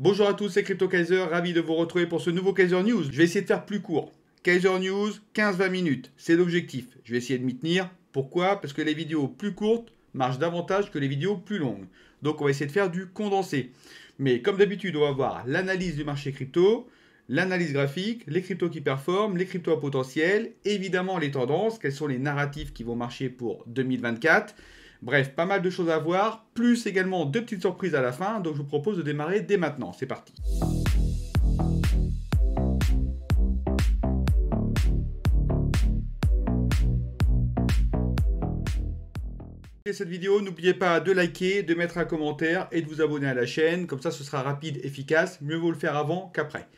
Bonjour à tous, c'est Crypto Kaiser, ravi de vous retrouver pour ce nouveau Kaiser News. Je vais essayer de faire plus court. Kaiser News, 15-20 minutes, c'est l'objectif. Je vais essayer de m'y tenir. Pourquoi? Parce que les vidéos plus courtes marchent davantage que les vidéos plus longues. Donc on va essayer de faire du condensé. Mais comme d'habitude, on va voir l'analyse du marché crypto, l'analyse graphique, les cryptos qui performent, les cryptos à potentiel, évidemment les tendances, quels sont les narratifs qui vont marcher pour 2024. Bref, pas mal de choses à voir, plus également deux petites surprises à la fin, donc je vous propose de démarrer dès maintenant. C'est parti. Cette vidéo, n'oubliez pas de liker, de mettre un commentaire et de vous abonner à la chaîne, comme ça ce sera rapide, efficace, mieux vaut le faire avant qu'après.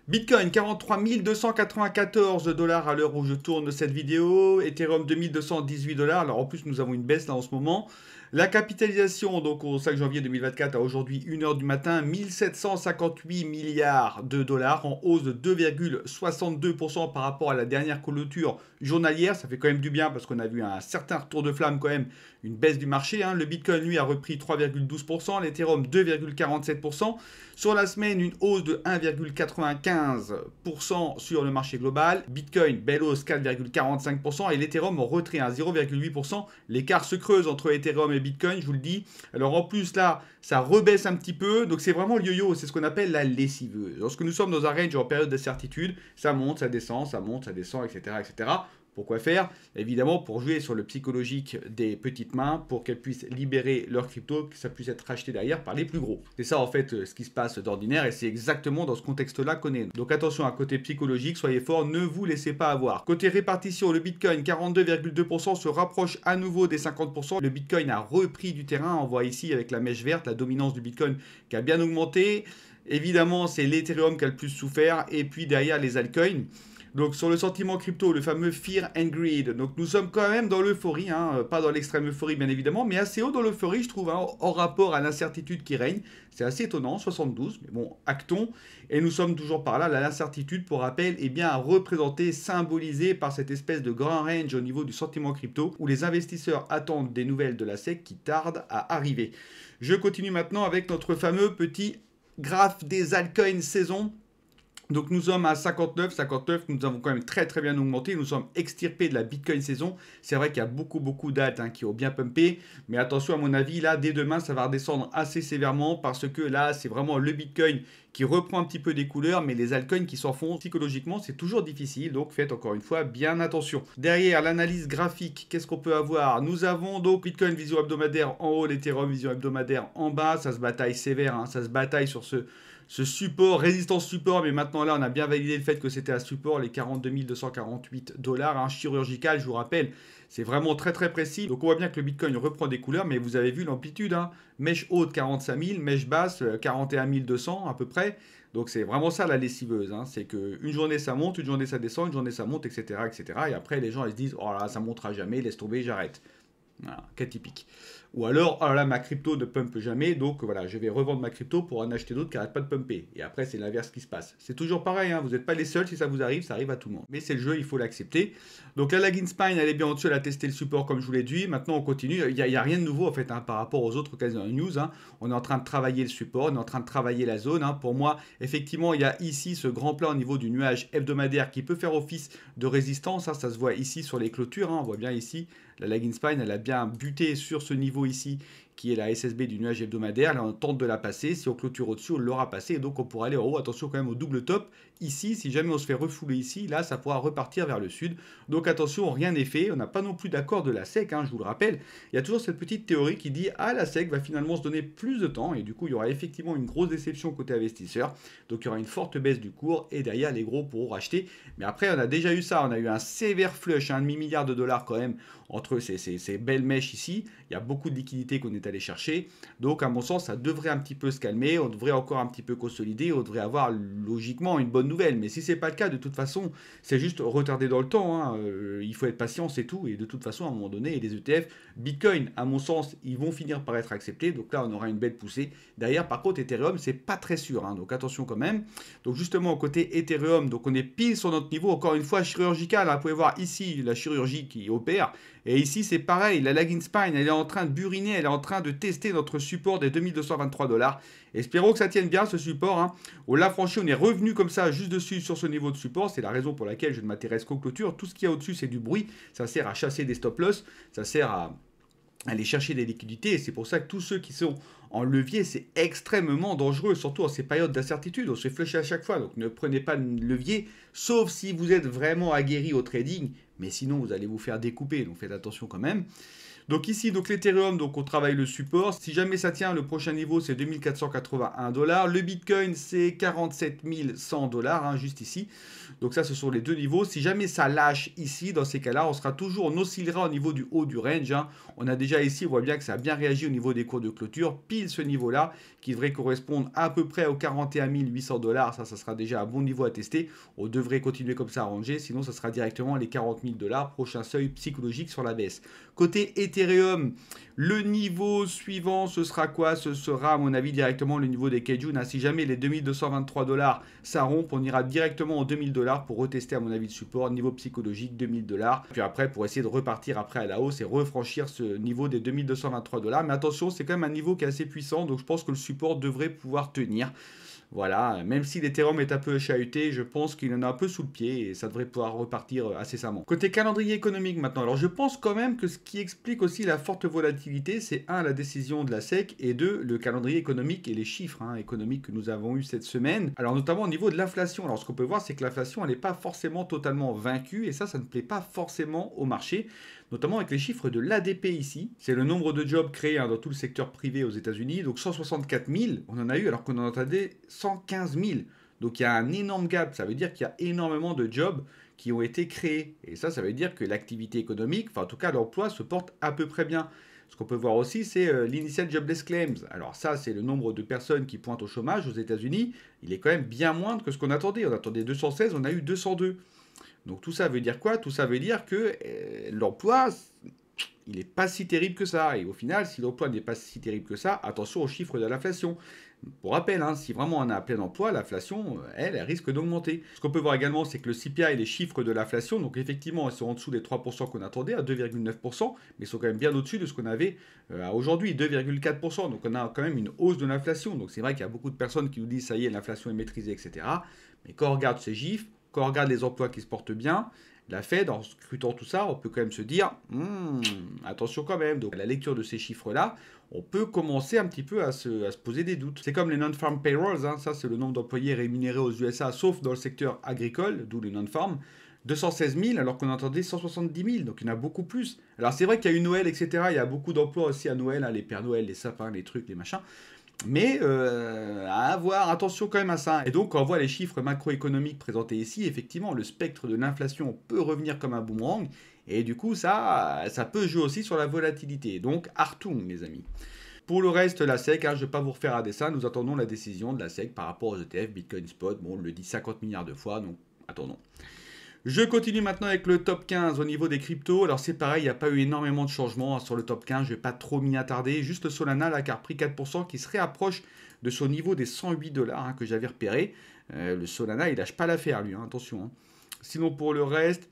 Bitcoin, 43 294 $ à l'heure où je tourne cette vidéo. Ethereum, 2218 $. Alors en plus, nous avons une baisse là en ce moment. La capitalisation, donc au 5 janvier 2024 à aujourd'hui 1h du matin, 1758 milliards de dollars en hausse de 2,62% par rapport à la dernière clôture journalière. Ça fait quand même du bien parce qu'on a vu un certain retour de flamme quand même, une baisse du marché. Le Bitcoin, lui, a repris 3,12%, l'Ethereum 2,47%. Sur la semaine, une hausse de 1,95% sur le marché global. Bitcoin, belle hausse 4,45% et l'Ethereum en retrait à 0,8%. L'écart se creuse entre Ethereum et Bitcoin, je vous le dis. Alors en plus là, ça rebaisse un petit peu. Donc c'est vraiment le yo-yo, c'est ce qu'on appelle la lessiveuse. Lorsque nous sommes dans un range en période d'incertitude, ça monte, ça descend, ça monte, ça descend, etc. etc. Pourquoi faire? Évidemment, pour jouer sur le psychologique des petites mains, pour qu'elles puissent libérer leur crypto, que ça puisse être racheté derrière par les plus gros. C'est ça, en fait, ce qui se passe d'ordinaire, et c'est exactement dans ce contexte-là qu'on est. Donc attention, à côté psychologique, soyez forts, ne vous laissez pas avoir. Côté répartition, le Bitcoin, 42,2% se rapproche à nouveau des 50%. Le Bitcoin a repris du terrain, on voit ici avec la mèche verte, la dominance du Bitcoin qui a bien augmenté. Évidemment, c'est l'Ethereum qui a le plus souffert, et puis derrière les altcoins. Donc sur le sentiment crypto, le fameux Fear and Greed. Donc nous sommes quand même dans l'euphorie, pas dans l'extrême euphorie bien évidemment, mais assez haut dans l'euphorie je trouve, en rapport à l'incertitude qui règne. C'est assez étonnant, 72, mais bon, actons. Et nous sommes toujours par là, l'incertitude pour rappel est bien représentée, symbolisée par cette espèce de grand range au niveau du sentiment crypto, où les investisseurs attendent des nouvelles de la SEC qui tardent à arriver. Je continue maintenant avec notre fameux petit graphe des altcoins saison. Donc nous sommes à 59, nous avons quand même très bien augmenté, nous sommes extirpés de la Bitcoin saison. C'est vrai qu'il y a beaucoup d'alts qui ont bien pumpé, mais attention à mon avis, là dès demain ça va redescendre assez sévèrement parce que là c'est vraiment le Bitcoin qui reprend un petit peu des couleurs, mais les altcoins qui s'enfoncent psychologiquement c'est toujours difficile, donc faites encore une fois bien attention. Derrière l'analyse graphique, qu'est-ce qu'on peut avoir? Nous avons donc Bitcoin vision hebdomadaire en haut, l'Ethereum vision hebdomadaire en bas, ça se bataille sévère, ça se bataille sur ce support, résistance support, mais maintenant là on a bien validé le fait que c'était un support, les 42 248 $, chirurgical, je vous rappelle, c'est vraiment très précis. Donc on voit bien que le Bitcoin reprend des couleurs, mais vous avez vu l'amplitude, mèche haute 45 000, mèche basse 41 200 à peu près. Donc c'est vraiment ça la lessiveuse, c'est qu'une journée ça monte, une journée ça descend, une journée ça monte, etc. Et après les gens ils se disent, oh là ça montera jamais, laisse tomber, j'arrête. Voilà, cas typique. Ou alors, oh là, ma crypto ne pumpe jamais, donc voilà, je vais revendre ma crypto pour en acheter d'autres qui n'arrêtent pas de pumper. Et après, c'est l'inverse qui se passe. C'est toujours pareil, vous n'êtes pas les seuls, si ça vous arrive, ça arrive à tout le monde. Mais c'est le jeu, il faut l'accepter. Donc la lagging spine, elle est bien au-dessus, elle a testé le support comme je vous l'ai dit. Maintenant, on continue. Il n'y a rien de nouveau en fait par rapport aux autres Kaiser News. On est en train de travailler le support, on est en train de travailler la zone. Pour moi, effectivement, il y a ici ce grand plat au niveau du nuage hebdomadaire qui peut faire office de résistance. Ça se voit ici sur les clôtures. On voit bien ici, la lagging spine, elle a bien buté sur ce niveau ici, qui est la SSB du nuage hebdomadaire. Là, on tente de la passer. Si on clôture au-dessus, on l'aura passé. Et donc, on pourra aller en haut. Attention quand même au double top. Ici, si jamais on se fait refouler ici, là, ça pourra repartir vers le sud. Donc, attention, rien n'est fait. On n'a pas non plus d'accord de la SEC, je vous le rappelle. Il y a toujours cette petite théorie qui dit, la SEC va finalement se donner plus de temps. Et du coup, il y aura effectivement une grosse déception côté investisseur. Donc, il y aura une forte baisse du cours. Et derrière, les gros pourront racheter. Mais après, on a déjà eu ça. On a eu un sévère flush, un demi-milliard de dollars quand même, entre ces belles mèches ici. Il y a beaucoup de liquidités qu'on est allé chercher. Donc, à mon sens, ça devrait un petit peu se calmer. On devrait encore un petit peu consolider. On devrait avoir logiquement une bonne nouvelle. Mais si ce n'est pas le cas, de toute façon, c'est juste retardé dans le temps. Il faut être patient, c'est tout. Et de toute façon, à un moment donné, les ETF, Bitcoin, à mon sens, ils vont finir par être acceptés. Donc là, on aura une belle poussée. Derrière, par contre, Ethereum, c'est pas très sûr. Donc attention quand même. Donc justement, côté Ethereum, donc on est pile sur notre niveau. Encore une fois, chirurgical. Vous pouvez voir ici la chirurgie qui opère. Et ici, c'est pareil, la lagging spine, elle est en train de buriner, elle est en train de tester notre support des 2223 $. Espérons que ça tienne bien ce support, hein. On l'a franchi, on est revenu comme ça, juste dessus sur ce niveau de support. C'est la raison pour laquelle je ne m'intéresse qu'aux clôtures. Tout ce qu'il y a au-dessus, c'est du bruit. Ça sert à chasser des stop-loss, ça sert à aller chercher des liquidités. Et c'est pour ça que tous ceux qui sont en levier, c'est extrêmement dangereux, surtout en ces périodes d'incertitude. On se fait flusher à chaque fois, donc ne prenez pas de levier, sauf si vous êtes vraiment aguerri au trading. Mais sinon, vous allez vous faire découper, donc faites attention quand même. Donc ici, donc l'Ethereum, donc on travaille le support. Si jamais ça tient, le prochain niveau, c'est 2481 $. Le Bitcoin, c'est 47 100 $, hein, juste ici. Donc ça, ce sont les deux niveaux. Si jamais ça lâche ici, dans ces cas-là, on sera toujours, on oscillera au niveau du haut du range, hein. On a déjà ici, on voit bien que ça a bien réagi au niveau des cours de clôture, pile ce niveau-là, qui devrait correspondre à peu près aux 41 800 $. Ça sera déjà un bon niveau à tester. On devrait continuer comme ça à ranger, sinon ça sera directement les 40 000 $, prochain seuil psychologique sur la baisse. Côté Ethereum, le niveau suivant, ce sera quoi? Ce sera, à mon avis, directement le niveau des Kejun, hein. Si jamais les 2223 $, ça rompt, on ira directement aux 2000 $ pour retester, à mon avis, le support. Niveau psychologique, 2000 $. Puis après, pour essayer de repartir après à la hausse et refranchir ce niveau des 2223 $. Mais attention, c'est quand même un niveau qui est assez puissant, donc je pense que le support devrait pouvoir tenir. Voilà, même si l'Ethereum est un peu chahuté, je pense qu'il en a un peu sous le pied et ça devrait pouvoir repartir incessamment. Côté calendrier économique maintenant, alors je pense quand même que ce qui explique aussi la forte volatilité, c'est 1, la décision de la SEC et 2, le calendrier économique et les chiffres, hein, économiques que nous avons eu cette semaine. Alors notamment au niveau de l'inflation, alors ce qu'on peut voir, c'est que l'inflation, elle n'est pas forcément totalement vaincue et ça ne plaît pas forcément au marché, notamment avec les chiffres de l'ADP ici. C'est le nombre de jobs créés, hein, dans tout le secteur privé aux États-Unis. Donc 164 000, on en a eu alors qu'on en attendait 115 000. Donc il y a un énorme gap. Ça veut dire qu'il y a énormément de jobs qui ont été créés. Et ça veut dire que l'activité économique, enfin en tout cas l'emploi, se porte à peu près bien. Ce qu'on peut voir aussi, c'est l'initial jobless claims. Alors ça, c'est le nombre de personnes qui pointent au chômage aux États-Unis. Il est quand même bien moindre que ce qu'on attendait. On attendait 216, on a eu 202. Donc tout ça veut dire quoi? Tout ça veut dire que l'emploi, il n'est pas si terrible que ça. Et au final, si l'emploi n'est pas si terrible que ça, attention aux chiffres de l'inflation. Pour rappel, hein, si vraiment on a un plein emploi, l'inflation, elle risque d'augmenter. Ce qu'on peut voir également, c'est que le CPI, les chiffres de l'inflation, donc effectivement, ils sont en dessous des 3% qu'on attendait, à 2,9%, mais ils sont quand même bien au-dessus de ce qu'on avait aujourd'hui, 2,4%. Donc on a quand même une hausse de l'inflation. Donc c'est vrai qu'il y a beaucoup de personnes qui nous disent, ça y est, l'inflation est maîtrisée, etc. Mais quand on regarde ces chiffres, quand on regarde les emplois qui se portent bien, la Fed, en scrutant tout ça, on peut quand même se dire, attention quand même. Donc à la lecture de ces chiffres-là, on peut commencer un petit peu à se poser des doutes. C'est comme les non-farm payrolls, hein, ça c'est le nombre d'employés rémunérés aux USA, sauf dans le secteur agricole, d'où les non-farm. 216 000 alors qu'on entendait 170 000, donc il y en a beaucoup plus. Alors c'est vrai qu'il y a eu Noël, etc. Il y a beaucoup d'emplois aussi à Noël, hein, les Pères Noël, les sapins, les trucs, les machins. Mais à avoir attention quand même à ça. Et donc, quand on voit les chiffres macroéconomiques présentés ici, effectivement, le spectre de l'inflation peut revenir comme un boomerang. Et du coup, ça peut jouer aussi sur la volatilité. Donc, Hartung, mes amis. Pour le reste, la SEC, hein, je ne vais pas vous refaire un dessin. Nous attendons la décision de la SEC par rapport aux ETF, Bitcoin Spot. Bon, on le dit 50 milliards de fois, donc attendons. Je continue maintenant avec le top 15 au niveau des cryptos. Alors c'est pareil, il n'y a pas eu énormément de changements sur le top 15. Je ne vais pas trop m'y attarder. Juste le Solana là, qui a repris 4%, qui se réapproche de son niveau des 108 $, hein, que j'avais repéré. Le Solana, il lâche pas l'affaire lui, hein, attention. Hein. Sinon pour le reste,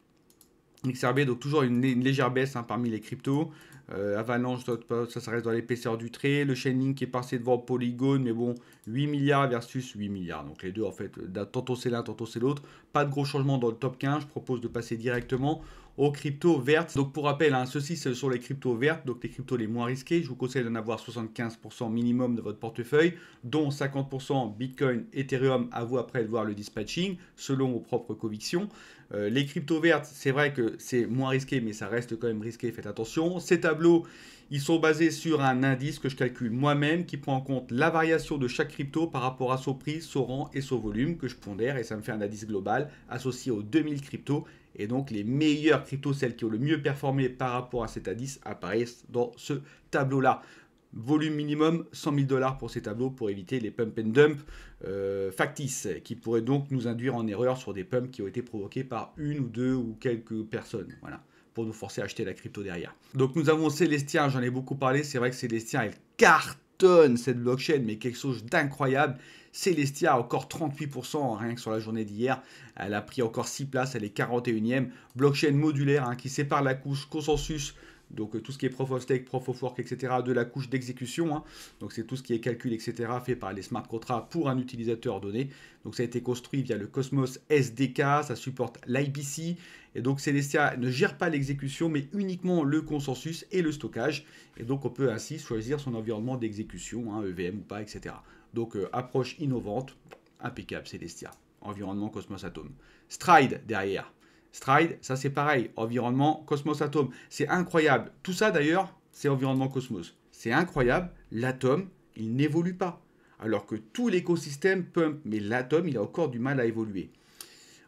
XRB, donc toujours une légère baisse, hein, parmi les cryptos. Avalanche, ça reste dans l'épaisseur du trait. Le Chainlink qui est passé devant Polygon, mais bon, 8 milliards versus 8 milliards. Donc les deux, en fait, tantôt c'est l'un, tantôt c'est l'autre. Pas de gros changements dans le top 15. Je propose de passer directement aux cryptos vertes. Donc pour rappel, hein, ceci ce sont les cryptos vertes, donc les cryptos les moins risqués. Je vous conseille d'en avoir 75% minimum de votre portefeuille, dont 50% Bitcoin, Ethereum, à vous après de voir le dispatching, selon vos propres convictions. Les cryptos vertes, c'est vrai que c'est moins risqué, mais ça reste quand même risqué, faites attention. Ces tableaux, ils sont basés sur un indice que je calcule moi-même, qui prend en compte la variation de chaque crypto par rapport à son prix, son rang et son volume, que je pondère, et ça me fait un indice global associé aux 2000 cryptos. Et donc les meilleures cryptos, celles qui ont le mieux performé par rapport à cet indice, apparaissent dans ce tableau-là. Volume minimum 100 000 $ pour ces tableaux pour éviter les pump and dump factices qui pourraient donc nous induire en erreur sur des pumps qui ont été provoqués par une ou deux ou quelques personnes. Voilà, pour nous forcer à acheter la crypto derrière. Donc nous avons Celestia, j'en ai beaucoup parlé. C'est vrai que Celestia, elle cartonne cette blockchain, mais quelque chose d'incroyable. Celestia, encore 38% rien que sur la journée d'hier. Elle a pris encore 6 places, elle est 41e. Blockchain modulaire qui sépare la couche consensus, donc tout ce qui est Proof of Stake, Proof of Work, etc., de la couche d'exécution. Donc c'est tout ce qui est calcul, etc., fait par les smart contracts pour un utilisateur donné. Donc ça a été construit via le Cosmos SDK, ça supporte l'IBC. Et donc Celestia ne gère pas l'exécution, mais uniquement le consensus et le stockage. Et donc on peut ainsi choisir son environnement d'exécution, EVM ou pas, etc. Donc approche innovante, impeccable Celestia. Environnement Cosmos Atom. Stride derrière. Stride, ça c'est pareil, environnement Cosmos Atom. C'est incroyable. Tout ça d'ailleurs, c'est environnement Cosmos. C'est incroyable, l'Atom, il n'évolue pas. Alors que tout l'écosystème pump, mais l'Atom, il a encore du mal à évoluer.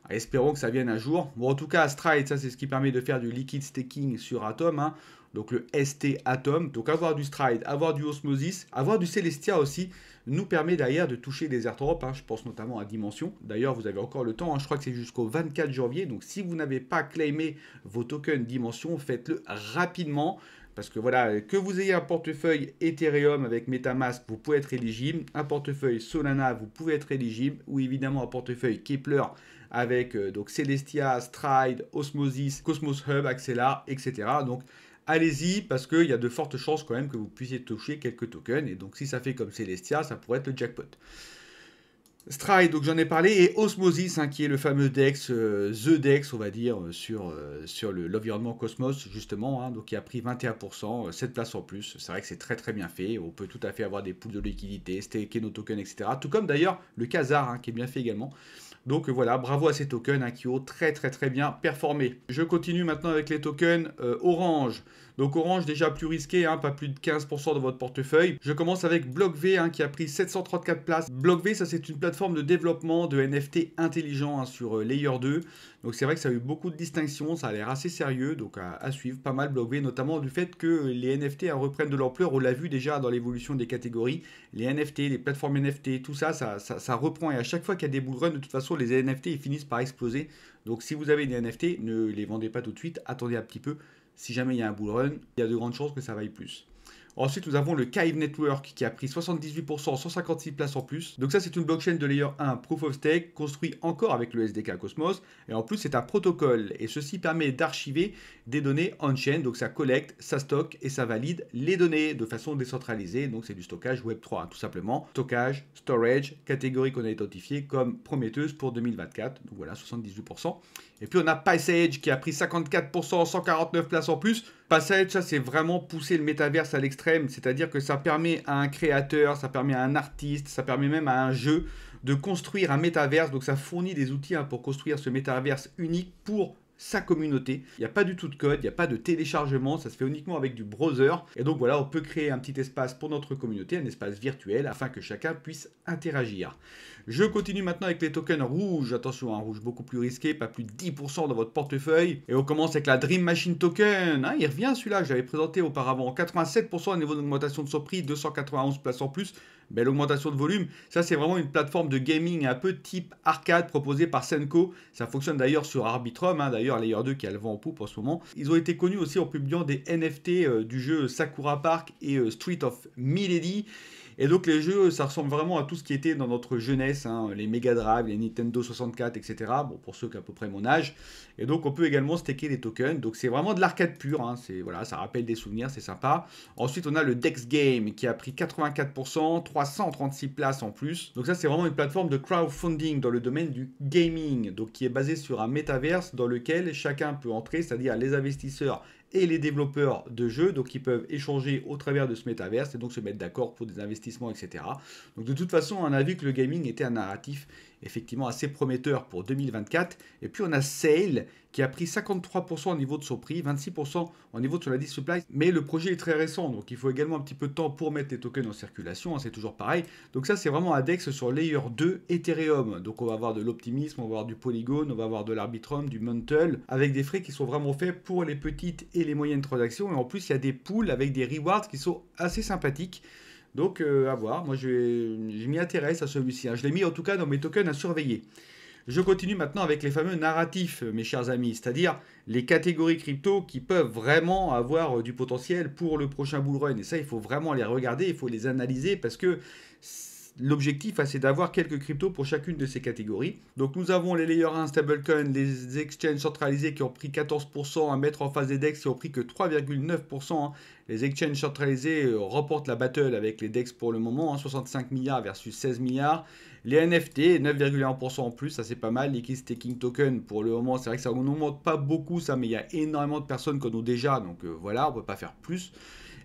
Alors, espérons que ça vienne un jour. Bon, en tout cas, Stride, ça c'est ce qui permet de faire du liquid staking sur Atom. Donc le ST Atom. Donc avoir du Stride, avoir du Osmosis, avoir du Celestia aussi, nous permet derrière de toucher des airdrops. Je pense notamment à Dimension. D'ailleurs, vous avez encore le temps. Je crois que c'est jusqu'au 24 janvier. Donc si vous n'avez pas claimé vos tokens Dimension, faites-le rapidement. Parce que voilà, que vous ayez un portefeuille Ethereum avec Metamask, vous pouvez être éligible. Un portefeuille Solana, vous pouvez être éligible. Ou évidemment un portefeuille Kepler avec donc Celestia, Stride, Osmosis, Cosmos Hub, Axelar, etc. Donc allez-y parce qu'il y a de fortes chances quand même que vous puissiez toucher quelques tokens. Et donc si ça fait comme Celestia, ça pourrait être le jackpot. Stride, donc j'en ai parlé, et Osmosis, qui est le fameux DEX, The DEX, on va dire, sur l'environnement Cosmos, justement, donc qui a pris 21%, 7 places en plus. C'est vrai que c'est très très bien fait. On peut tout à fait avoir des pools de liquidité, staker nos tokens, etc. Tout comme d'ailleurs le Khazar, qui est bien fait également. Donc voilà, bravo à ces tokens qui ont très très très bien performé. Je continue maintenant avec les tokens Orange. Donc Orange déjà plus risqué, pas plus de 15% de votre portefeuille. Je commence avec BlockV qui a pris 734 places. BlockV, ça c'est une plateforme de développement de NFT intelligents sur Layer 2. Donc c'est vrai que ça a eu beaucoup de distinctions, ça a l'air assez sérieux, donc à suivre, pas mal BlockV, notamment du fait que les NFT reprennent de l'ampleur. On l'a vu déjà dans l'évolution des catégories. Les NFT, les plateformes NFT, tout ça, ça reprend. Et à chaque fois qu'il y a des bull runs, de toute façon, les NFT ils finissent par exploser. Donc si vous avez des NFT, ne les vendez pas tout de suite, attendez un petit peu. Si jamais il y a un bull run, il y a de grandes chances que ça vaille plus. Ensuite, nous avons le Kive Network qui a pris 78%, 156 places en plus. Donc ça, c'est une blockchain de layer 1 Proof of Stake, construit encore avec le SDK Cosmos. Et en plus, c'est un protocole. Et ceci permet d'archiver des données on-chain. Donc ça collecte, ça stocke et ça valide les données de façon décentralisée. Donc c'est du stockage Web3, tout simplement. Stockage, storage, catégorie qu'on a identifiée comme prometteuse pour 2024. Donc voilà, 78%. Et puis on a Passage qui a pris 54%, 149 places en plus. Passage, ça c'est vraiment pousser le métaverse à l'extrême, c'est-à-dire que ça permet à un créateur, ça permet à un artiste, ça permet même à un jeu de construire un métaverse. Donc ça fournit des outils pour construire ce métaverse unique pour sa communauté. Il n'y a pas du tout de code, il n'y a pas de téléchargement, ça se fait uniquement avec du browser. Et donc voilà, on peut créer un petit espace pour notre communauté, un espace virtuel, afin que chacun puisse interagir. Je continue maintenant avec les tokens rouges. Attention, un rouge beaucoup plus risqué, pas plus de 10% dans votre portefeuille. Et on commence avec la Dream Machine Token. Il revient celui-là, je l'avais présenté auparavant. 87% au niveau d'augmentation de son prix, 291 places en plus. Belle augmentation de volume. Ça, c'est vraiment une plateforme de gaming un peu type arcade proposée par Senko. Ça fonctionne d'ailleurs sur Arbitrum, d'ailleurs Layer 2 qui a le vent en poupe en ce moment. Ils ont été connus aussi en publiant des NFT du jeu Sakura Park et Street of Milady. Et donc les jeux, ça ressemble vraiment à tout ce qui était dans notre jeunesse, les Mega Drive, les Nintendo 64, etc. Bon, pour ceux qui ont à peu près mon âge. Et donc on peut également staker les tokens. Donc c'est vraiment de l'arcade pure. Voilà, ça rappelle des souvenirs, c'est sympa. Ensuite on a le Dex Game qui a pris 84%, 336 places en plus. Donc ça c'est vraiment une plateforme de crowdfunding dans le domaine du gaming. Donc qui est basée sur un métaverse dans lequel chacun peut entrer, c'est-à-dire les investisseurs et les développeurs de jeux, donc ils peuvent échanger au travers de ce métaverse et donc se mettre d'accord pour des investissements, etc. Donc de toute façon, on a vu que le gaming était un narratif effectivement assez prometteur pour 2024. Et puis on a Sale qui a pris 53% au niveau de son prix, 26% au niveau de son indice supply. Mais le projet est très récent, donc il faut également un petit peu de temps pour mettre les tokens en circulation, c'est toujours pareil. Donc ça, c'est vraiment un DEX sur Layer 2 Ethereum. Donc on va avoir de l'optimisme, on va avoir du Polygon, on va avoir de l'Arbitrum, du Mantle, avec des frais qui sont vraiment faits pour les petites et les moyennes transactions. Et en plus, il y a des pools avec des rewards qui sont assez sympathiques. Donc à voir, moi je m'y intéresse à celui-ci. Je l'ai mis en tout cas dans mes tokens à surveiller. Je continue maintenant avec les fameux narratifs, mes chers amis, c'est-à-dire les catégories crypto qui peuvent vraiment avoir du potentiel pour le prochain bull run. Et ça, il faut vraiment les regarder, il faut les analyser parce que l'objectif, c'est d'avoir quelques cryptos pour chacune de ces catégories. Donc nous avons les Layer 1 stablecoin, les exchanges centralisés qui ont pris 14%, à mettre en face des DEX qui ont pris que 3,9%. Hein. Les exchanges centralisés remportent la battle avec les DEX pour le moment, 65 milliards versus 16 milliards. Les NFT, 9,1% en plus, ça c'est pas mal. Liquid Staking Token, pour le moment, c'est vrai que ça n'augmente pas beaucoup ça, mais il y a énormément de personnes qui en ont déjà, donc voilà, on ne peut pas faire plus.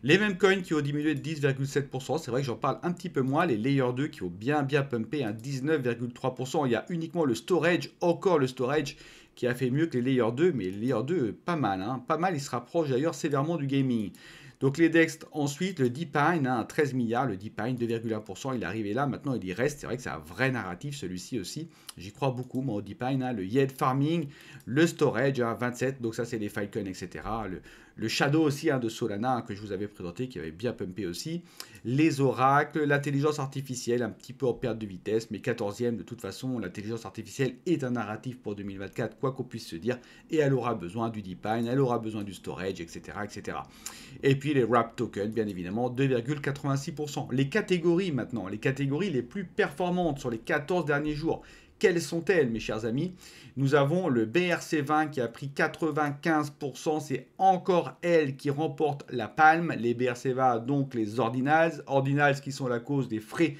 Les mêmes coins qui ont diminué de 10,7%, c'est vrai que j'en parle un petit peu moins. Les Layer 2 qui ont bien pumpé, 19,3%. Il y a uniquement le storage, encore le storage, qui a fait mieux que les Layer 2, mais les Layer 2, pas mal. Pas mal, il se rapproche d'ailleurs sévèrement du gaming. Donc les DEX ensuite, le DeepMind, 13 milliards, le DeepMind 2,1%, il est arrivé là, maintenant il y reste, c'est vrai que c'est un vrai narratif celui-ci aussi, j'y crois beaucoup moi au DeepMind, le yield farming, le storage 27, donc ça c'est les Filecoin, etc. Le Shadow aussi de Solana que je vous avais présenté, qui avait bien pumpé aussi, les oracles, l'intelligence artificielle, un petit peu en perte de vitesse, mais 14e de toute façon, l'intelligence artificielle est un narratif pour 2024, quoi qu'on puisse se dire, et elle aura besoin du DeepMind, elle aura besoin du storage, etc. etc. Et puis les wrap tokens, bien évidemment, 2,86%. Les catégories maintenant, les catégories les plus performantes sur les 14 derniers jours. Quelles sont-elles, mes chers amis? Nous avons le BRC20 qui a pris 95%. C'est encore elle qui remporte la palme. Les BRC20, donc les ordinals. Ordinals qui sont la cause des frais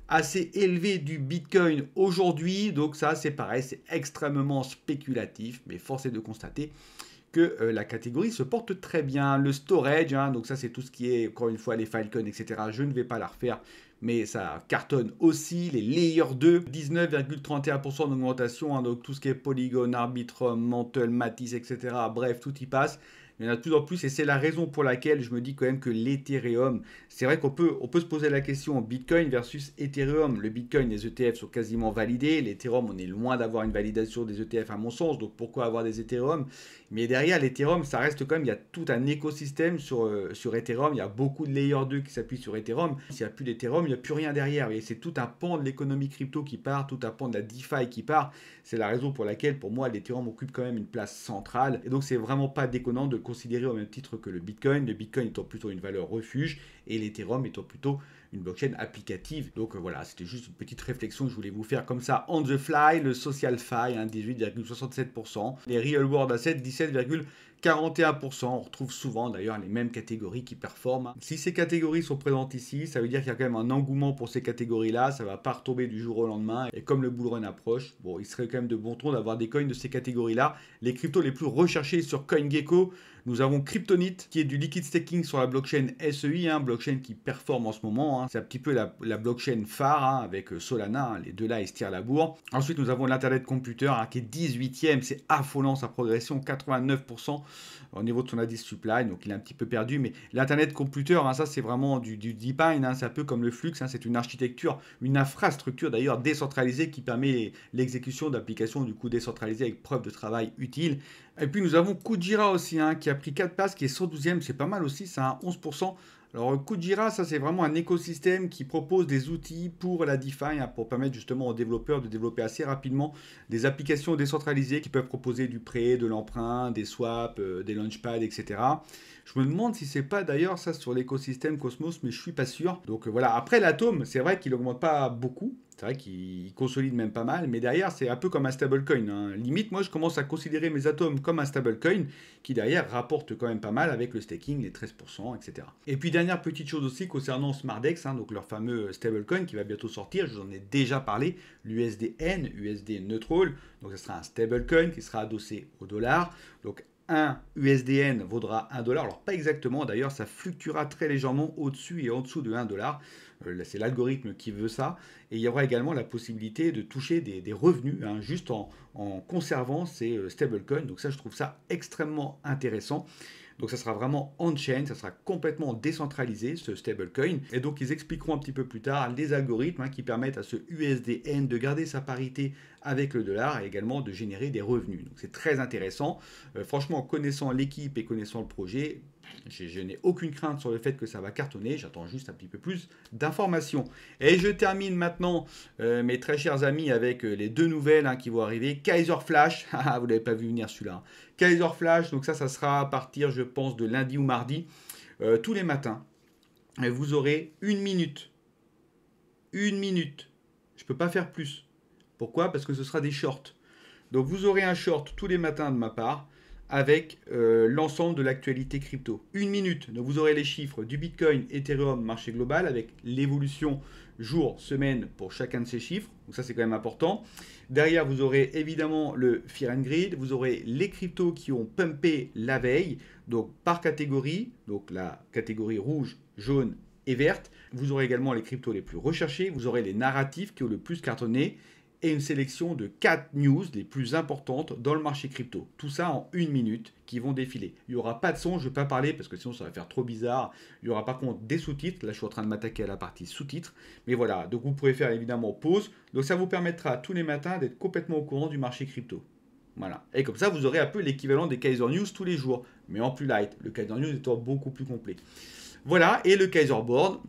assez élevés du Bitcoin aujourd'hui. Donc ça, c'est pareil, c'est extrêmement spéculatif. Mais force est de constater que la catégorie se porte très bien. Le storage, donc ça c'est tout ce qui est, encore une fois, les Filecoin, etc. Je ne vais pas la refaire, mais ça cartonne aussi. Les Layer 2, 19,31% d'augmentation, donc tout ce qui est Polygon, Arbitrum, Mantle, Matisse, etc. Bref, tout y passe. Il y en a de plus en plus et c'est la raison pour laquelle je me dis quand même que l'Ethereum, c'est vrai qu'on peut se poser la question Bitcoin versus Ethereum. Le Bitcoin, les ETF sont quasiment validés. L'Ethereum, on est loin d'avoir une validation des ETF à mon sens, donc pourquoi avoir des Ethereum? Mais derrière l'Ethereum, ça reste quand même, il y a tout un écosystème sur Ethereum. Il y a beaucoup de Layer 2 qui s'appuient sur Ethereum. S'il n'y a plus d'Ethereum, il n'y a plus rien derrière. Et c'est tout un pan de l'économie crypto qui part, tout un pan de la DeFi qui part. C'est la raison pour laquelle, pour moi, l'Ethereum occupe quand même une place centrale. Et donc, c'est vraiment pas déconnant de le considérer au même titre que le Bitcoin. Le Bitcoin étant plutôt une valeur refuge et l'Ethereum étant plutôt une blockchain applicative. Donc voilà, c'était juste une petite réflexion que je voulais vous faire comme ça on the fly. Le Social Fi, 18,67%. Les Real World Assets, 17,41%. On retrouve souvent d'ailleurs les mêmes catégories qui performent. Si ces catégories sont présentes ici, ça veut dire qu'il y a quand même un engouement pour ces catégories-là. Ça ne va pas retomber du jour au lendemain. Et comme le bull run approche, bon, il serait quand même de bon ton d'avoir des coins de ces catégories-là. Les cryptos les plus recherchés sur CoinGecko, nous avons Kryptonite qui est du liquid staking sur la blockchain SEI, blockchain qui performe en ce moment. C'est un petit peu la blockchain phare avec Solana. Les deux là, ils se tirent la bourre. Ensuite, nous avons l'Internet Computer qui est 18e. C'est affolant sa progression, 89% au niveau de son indice supply. Donc, il est un petit peu perdu. Mais l'Internet Computer, ça, c'est vraiment du DeepMind. C'est un peu comme le Flux. C'est une architecture, une infrastructure d'ailleurs décentralisée qui permet l'exécution d'applications du coup décentralisées avec preuve de travail utile. Et puis nous avons Kujira aussi, qui a pris 4 places, qui est 112e, c'est pas mal aussi, ça a 11%. Alors Kujira, ça c'est vraiment un écosystème qui propose des outils pour la DeFi, pour permettre justement aux développeurs de développer assez rapidement des applications décentralisées qui peuvent proposer du prêt, de l'emprunt, des swaps, des launchpads, etc. Je me demande si c'est pas d'ailleurs ça sur l'écosystème Cosmos, mais je suis pas sûr. Donc voilà, après l'Atom, c'est vrai qu'il augmente pas beaucoup. C'est vrai qu'il consolide même pas mal, mais derrière, c'est un peu comme un stablecoin. Limite, moi, je commence à considérer mes atomes comme un stablecoin qui, derrière, rapporte quand même pas mal avec le staking, les 13%, etc. Et puis, dernière petite chose aussi concernant SmartDex, donc leur fameux stablecoin qui va bientôt sortir, je vous en ai déjà parlé, l'USDN, USD Neutral. Donc, ce sera un stablecoin qui sera adossé au dollar. Donc, un USDN vaudra 1$. Alors, pas exactement, d'ailleurs, ça fluctuera très légèrement au-dessus et en dessous de 1$. C'est l'algorithme qui veut ça. Et il y aura également la possibilité de toucher des revenus juste en conservant ces stablecoins. Donc ça, je trouve ça extrêmement intéressant. Donc ça sera vraiment on-chain, ça sera complètement décentralisé, ce stablecoin. Et donc ils expliqueront un petit peu plus tard les algorithmes qui permettent à ce USDN de garder sa parité avec le dollar et également de générer des revenus. Donc c'est très intéressant. Franchement, connaissant l'équipe et connaissant le projet, je n'ai aucune crainte sur le fait que ça va cartonner. J'attends juste un petit peu plus d'informations. Et je termine maintenant, mes très chers amis, avec les deux nouvelles qui vont arriver. Kaiser Flash, vous l'avez pas vu venir celui-là. Kaiser Flash, donc ça sera à partir, je pense, de lundi ou mardi, tous les matins. Vous aurez une minute 1 minute. Je ne peux pas faire plus. Pourquoi? Parce que ce sera des shorts. Donc vous aurez un short tous les matins de ma part avec l'ensemble de l'actualité crypto. 1 minute. Donc vous aurez les chiffres du Bitcoin, Ethereum, marché global avec l'évolution jour, semaine pour chacun de ces chiffres. Donc ça c'est quand même important. Derrière vous aurez évidemment le Fear and Greed. Vous aurez les cryptos qui ont pumpé la veille. Donc par catégorie. Donc la catégorie rouge, jaune et verte. Vous aurez également les cryptos les plus recherchés. Vous aurez les narratifs qui ont le plus cartonné. Et une sélection de 4 news les plus importantes dans le marché crypto. Tout ça en 1 minute qui vont défiler. Il n'y aura pas de son, je ne vais pas parler parce que sinon ça va faire trop bizarre. Il y aura par contre des sous-titres. Là, je suis en train de m'attaquer à la partie sous-titres. Mais voilà, donc vous pouvez faire évidemment pause. Donc ça vous permettra tous les matins d'être complètement au courant du marché crypto. Voilà. Et comme ça, vous aurez un peu l'équivalent des Kaiser News tous les jours, mais en plus light. Le Kaiser News étant beaucoup plus complet. Voilà, et le Kaiser Board.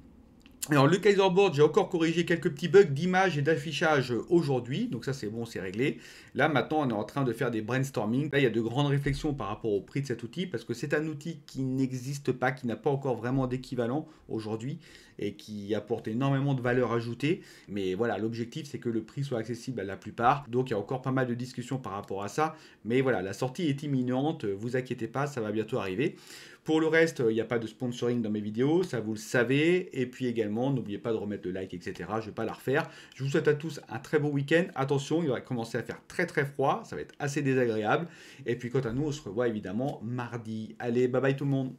Alors le Kaiser Board, j'ai encore corrigé quelques petits bugs d'image et d'affichage aujourd'hui. Donc ça c'est bon, c'est réglé. Là maintenant on est en train de faire des brainstorming. Là il y a de grandes réflexions par rapport au prix de cet outil parce que c'est un outil qui n'existe pas, qui n'a pas encore vraiment d'équivalent aujourd'hui et qui apporte énormément de valeur ajoutée. Mais voilà, l'objectif c'est que le prix soit accessible à la plupart. Donc il y a encore pas mal de discussions par rapport à ça. Mais voilà, la sortie est imminente, vous inquiétez pas, ça va bientôt arriver. Pour le reste, il n'y a pas de sponsoring dans mes vidéos, ça vous le savez. Et puis également, n'oubliez pas de remettre le like, etc. Je ne vais pas la refaire. Je vous souhaite à tous un très beau week-end. Attention, il va commencer à faire très très froid, ça va être assez désagréable. Et puis quant à nous, on se revoit évidemment mardi. Allez, bye bye tout le monde.